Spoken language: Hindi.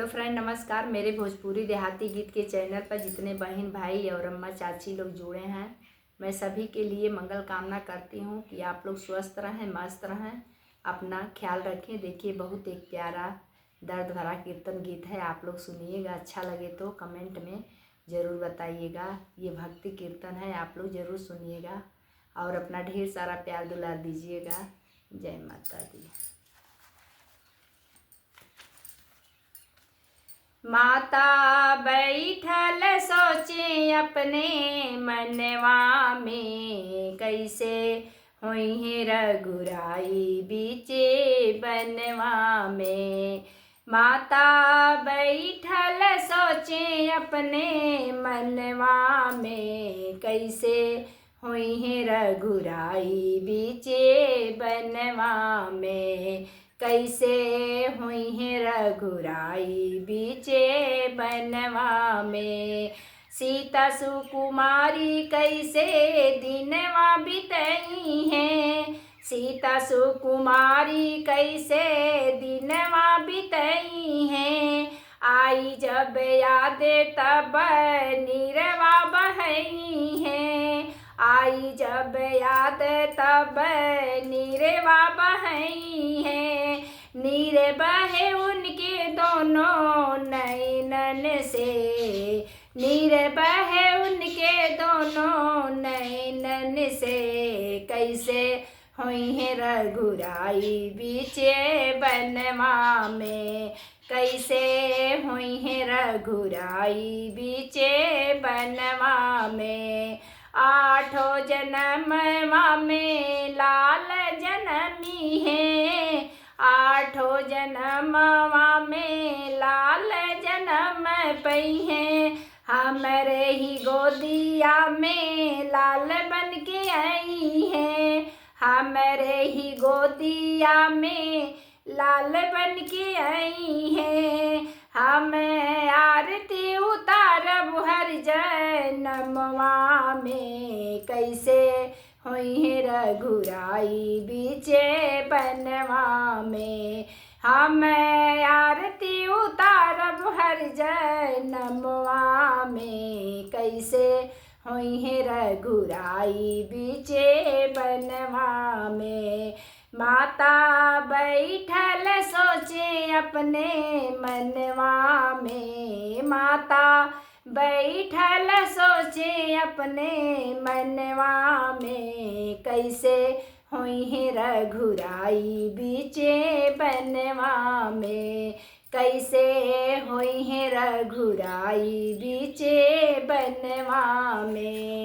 हेलो फ्रेंड, नमस्कार। मेरे भोजपुरी देहाती गीत के चैनल पर जितने बहन भाई और अम्मा चाची लोग जुड़े हैं, मैं सभी के लिए मंगल कामना करती हूँ कि आप लोग स्वस्थ रहें, मस्त रहें, अपना ख्याल रखें। देखिए, बहुत एक प्यारा दर्द भरा कीर्तन गीत है, आप लोग सुनिएगा। अच्छा लगे तो कमेंट में ज़रूर बताइएगा। ये भक्ति कीर्तन है, आप लोग ज़रूर सुनिएगा और अपना ढेर सारा प्यार दुलार दीजिएगा। जय माता दी। माता बैठल सोचे अपने मनवा में, कैसे होई है रघुराई बीचे बनवा में। माता बैठल सोचे अपने मनवा में, कैसे होई है रघुराई बीचे बनवा में। कैसे हुई है रघुराई बीचे बनवा में। सीता सुकुमारी कैसे दिनवा बितई हैं। सीता सुकुमारी कैसे दिनवा बितई हैं। आई जब याद तब नीरवा बहई हैं। आई जब याद तब नीरवा बहई हैं। नीर बहे उनके दोनों नैनन से। नीर बहे उनके दोनों नैनन से, कैसे हुई है रघुराई बीचे बनवा में। कैसे हुई है रघुराई बीचे बनवा में। आठों जन्मवा में लाल जनमी है। आठों जन्मवा में लाल जन्म पई हैं। हमरे ही गोदिया में लाल बन के आई हैं। हमरे ही गोदिया में लाल बन के आई हैं। हम आरती उतारब हर जन्मवा में, कैसे हुई है रघुराई बीचे बनवा में। हम आरती उतारब हर जन्मवा में, कैसे हुई है रघुराई बीचे बनवा में। माता बैठल सोचे अपने मनवा में। माता बैठल सोचे अपने मनवा में, कैसे हुई है रघुराई बीचे बनवा में। कैसे हुई है रघुराई बीचे बनवा में।